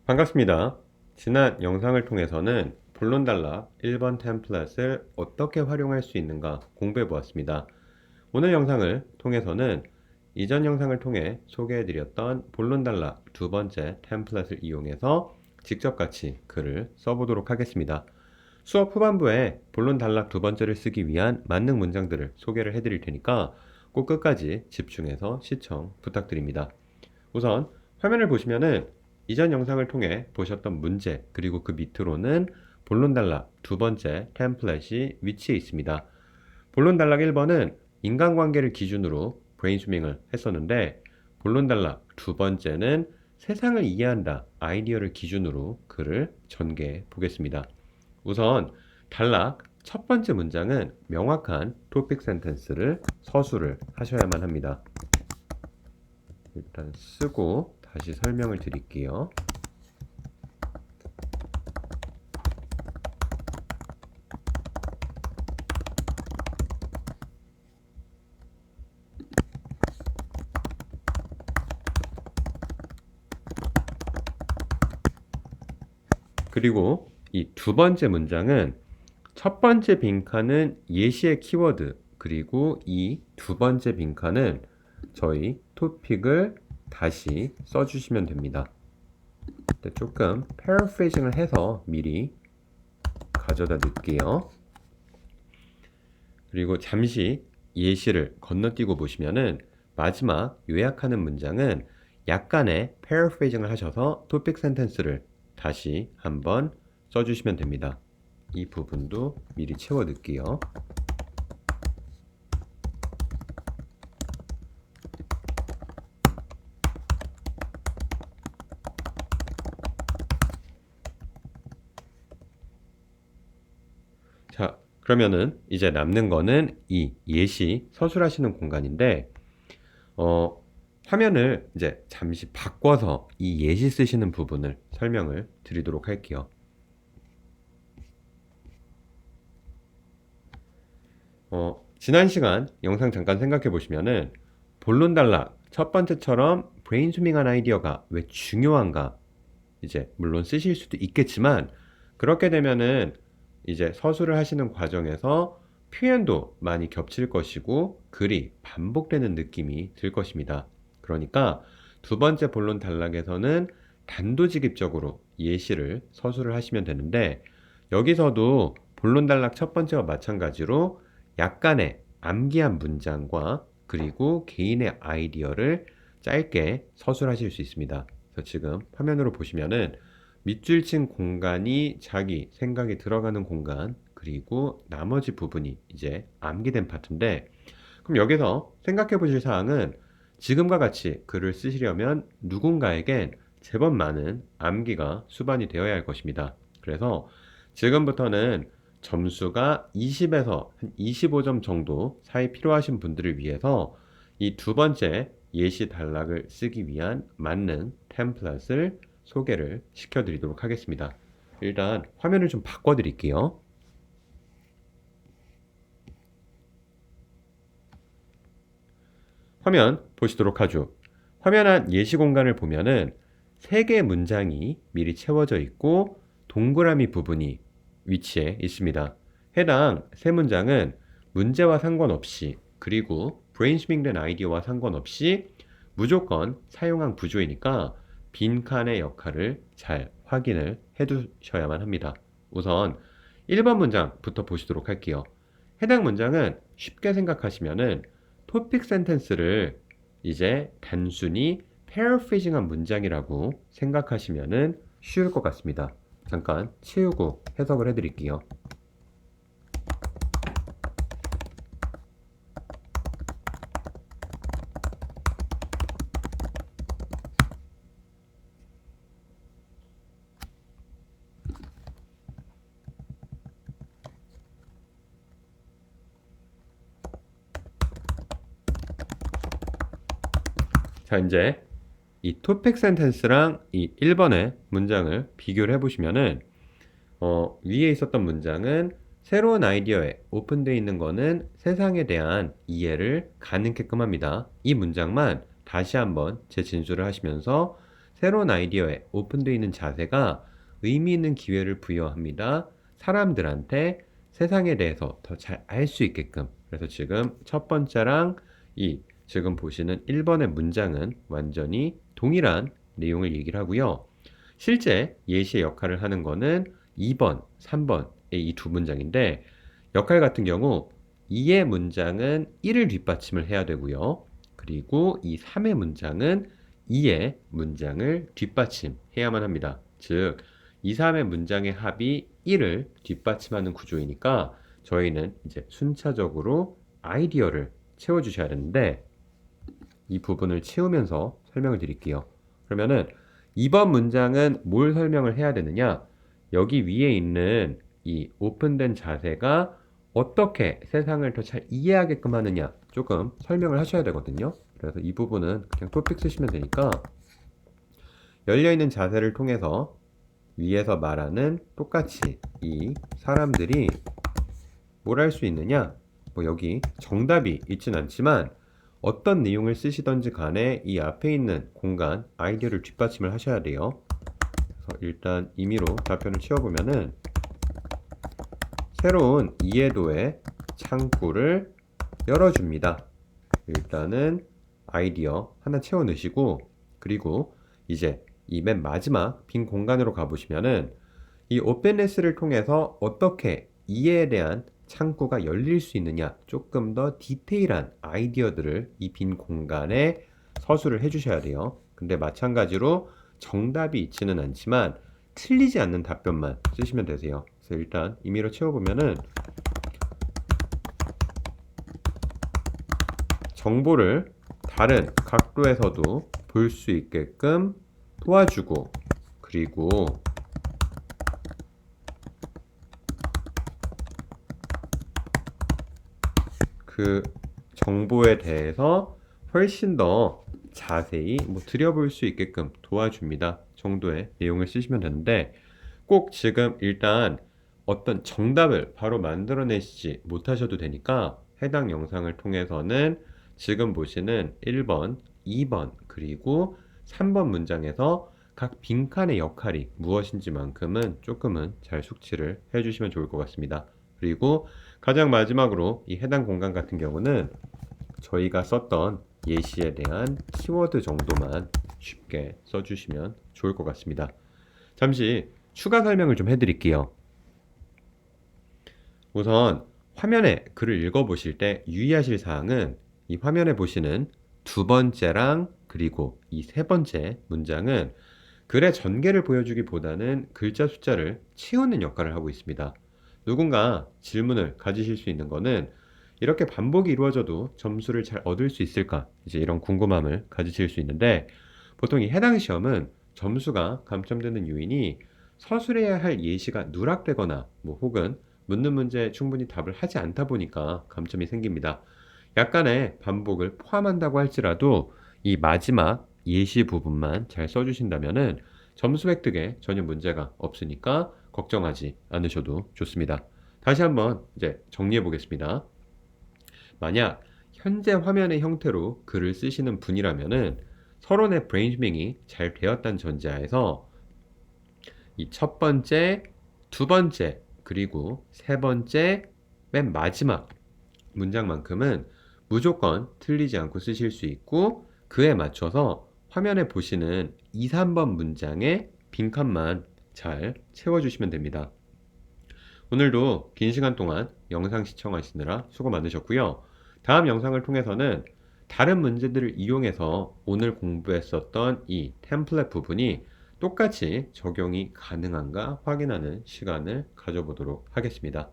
반갑습니다. 지난 영상을 통해서는 본론 단락 1번 템플릿을 어떻게 활용할 수 있는가 공부해 보았습니다. 오늘 영상을 통해서는 이전 영상을 통해 소개해 드렸던 본론 단락 두 번째 템플릿을 이용해서 직접 같이 글을 써보도록 하겠습니다. 수업 후반부에 본론 단락 두 번째를 쓰기 위한 만능 문장들을 소개를 해 드릴 테니까 꼭 끝까지 집중해서 시청 부탁드립니다. 우선 화면을 보시면은 이전 영상을 통해 보셨던 문제, 그리고 그 밑으로는 본론 단락 두 번째 템플릿이 위치해 있습니다. 본론 단락 1번은 인간관계를 기준으로 브레인스토밍을 했었는데, 본론 단락 두 번째는 세상을 이해한다 아이디어를 기준으로 글을 전개해 보겠습니다. 우선 단락 첫 번째 문장은 명확한 토픽 센텐스를 서술을 하셔야만 합니다. 일단 쓰고 다시 설명을 드릴게요. 그리고 이 두 번째 문장은 첫 번째 빈칸은 예시의 키워드, 그리고 이 두 번째 빈칸은 저희 토픽을 다시 써주시면 됩니다. 조금 패러프레이징을 해서 미리 가져다 놓을게요. 그리고 잠시 예시를 건너뛰고 보시면은 마지막 요약하는 문장은 약간의 패러프레이징을 하셔서 토픽 센텐스를 다시 한번 써주시면 됩니다. 이 부분도 미리 채워 넣을게요. 자, 그러면은 이제 남는 거는 이 예시 서술하시는 공간인데, 화면을 이제 잠시 바꿔서 이 예시 쓰시는 부분을 설명을 드리도록 할게요. 지난 시간 영상 잠깐 생각해 보시면은 본론 단락 첫 번째처럼 브레인스토밍한 아이디어가 왜 중요한가, 이제 물론 쓰실 수도 있겠지만, 그렇게 되면은 이제 서술을 하시는 과정에서 표현도 많이 겹칠 것이고 글이 반복되는 느낌이 들 것입니다. 그러니까 두 번째 본론 단락에서는 단도직입적으로 예시를 서술을 하시면 되는데, 여기서도 본론 단락 첫 번째와 마찬가지로 약간의 암기한 문장과 그리고 개인의 아이디어를 짧게 서술하실 수 있습니다. 그래서 지금 화면으로 보시면은 밑줄 친 공간이 자기 생각이 들어가는 공간, 그리고 나머지 부분이 이제 암기된 파트인데, 그럼 여기서 생각해 보실 사항은 지금과 같이 글을 쓰시려면 누군가에겐 제법 많은 암기가 수반이 되어야 할 것입니다. 그래서 지금부터는 점수가 20에서 한 25점 정도 사이 필요하신 분들을 위해서 이 두 번째 예시 단락을 쓰기 위한 만능 템플릿을 소개를 시켜드리도록 하겠습니다. 일단 화면을 좀 바꿔드릴게요. 화면 보시도록 하죠. 화면 안 예시 공간을 보면은 3개의 문장이 미리 채워져 있고 동그라미 부분이 위치해 있습니다. 해당 세 문장은 문제와 상관없이, 그리고 브레인스토밍된 아이디어와 상관없이 무조건 사용한 구조이니까 빈칸의 역할을 잘 확인을 해 두셔야만 합니다. 우선 1번 문장부터 보시도록 할게요. 해당 문장은 쉽게 생각하시면은 토픽 센텐스를 이제 단순히 패러프레이징한 문장이라고 생각하시면은 쉬울 것 같습니다. 잠깐 치우고 해석을 해드릴게요. 자, 이제 이 토픽 센텐스랑 이 1번의 문장을 비교를 해보시면은 위에 있었던 문장은 새로운 아이디어에 오픈되어 있는 거는 세상에 대한 이해를 가능케끔 합니다. 이 문장만 다시 한번 재진술을 하시면서 새로운 아이디어에 오픈되어 있는 자세가 의미 있는 기회를 부여합니다. 사람들한테 세상에 대해서 더 잘 알 수 있게끔. 그래서 지금 첫 번째랑 이 지금 보시는 1번의 문장은 완전히 동일한 내용을 얘기를 하고요. 실제 예시의 역할을 하는 거는 2번, 3번의 이 두 문장인데 역할 같은 경우 2의 문장은 1을 뒷받침을 해야 되고요. 그리고 이 3의 문장은 2의 문장을 뒷받침해야만 합니다. 즉, 2, 3의 문장의 합이 1을 뒷받침하는 구조이니까 저희는 이제 순차적으로 아이디어를 채워주셔야 되는데 이 부분을 채우면서 설명을 드릴게요. 그러면은 2번 문장은 뭘 설명을 해야 되느냐? 여기 위에 있는 이 오픈된 자세가 어떻게 세상을 더 잘 이해하게끔 하느냐 조금 설명을 하셔야 되거든요. 그래서 이 부분은 그냥 토픽 쓰시면 되니까 열려있는 자세를 통해서 위에서 말하는 똑같이 이 사람들이 뭘 할 수 있느냐? 뭐 여기 정답이 있진 않지만 어떤 내용을 쓰시던지 간에 이 앞에 있는 공간, 아이디어를 뒷받침을 하셔야 돼요. 그래서 일단 임의로 답변을 채워보면은 새로운 이해도의 창구를 열어줍니다. 일단은 아이디어 하나 채워 넣으시고 그리고 이제 이 맨 마지막 빈 공간으로 가보시면은 이 오픈네스를 통해서 어떻게 이해에 대한 창구가 열릴 수 있느냐 조금 더 디테일한 아이디어들을 이 빈 공간에 서술을 해주셔야 돼요. 근데 마찬가지로 정답이 있지는 않지만 틀리지 않는 답변만 쓰시면 되세요. 그래서 일단 임의로 채워보면은 정보를 다른 각도에서도 볼 수 있게끔 도와주고 그리고 그 정보에 대해서 훨씬 더 자세히 들여볼 수 있게끔 도와줍니다 정도의 내용을 쓰시면 되는데 꼭 지금 일단 어떤 정답을 바로 만들어내시지 못하셔도 되니까 해당 영상을 통해서는 지금 보시는 1번, 2번, 그리고 3번 문장에서 각 빈칸의 역할이 무엇인지만큼은 조금은 잘 숙지를 해주시면 좋을 것 같습니다. 그리고 가장 마지막으로 이 해당 공간 같은 경우는 저희가 썼던 예시에 대한 키워드 정도만 쉽게 써주시면 좋을 것 같습니다. 잠시 추가 설명을 좀 해드릴게요. 우선 화면에 글을 읽어보실 때 유의하실 사항은 이 화면에 보시는 두 번째랑 그리고 이 세 번째 문장은 글의 전개를 보여주기보다는 글자 숫자를 채우는 역할을 하고 있습니다. 누군가 질문을 가지실 수 있는 거는 이렇게 반복이 이루어져도 점수를 잘 얻을 수 있을까? 이제 이런 궁금함을 가지실 수 있는데 보통 이 해당 시험은 점수가 감점되는 요인이 서술해야 할 예시가 누락되거나 혹은 묻는 문제에 충분히 답을 하지 않다 보니까 감점이 생깁니다. 약간의 반복을 포함한다고 할지라도 이 마지막 예시 부분만 잘 써주신다면은 점수 획득에 전혀 문제가 없으니까 걱정하지 않으셔도 좋습니다. 다시 한번 이제 정리해 보겠습니다. 만약 현재 화면의 형태로 글을 쓰시는 분이라면은 서론의 브레인스토밍이 잘 되었다는 전제하에서 이 첫 번째, 두 번째, 그리고 세 번째, 맨 마지막 문장만큼은 무조건 틀리지 않고 쓰실 수 있고 그에 맞춰서 화면에 보시는 2, 3번 문장의 빈칸만 잘 채워주시면 됩니다. 오늘도 긴 시간 동안 영상 시청하시느라 수고 많으셨고요. 다음 영상을 통해서는 다른 문제들을 이용해서 오늘 공부했었던 이 템플릿 부분이 똑같이 적용이 가능한가 확인하는 시간을 가져보도록 하겠습니다.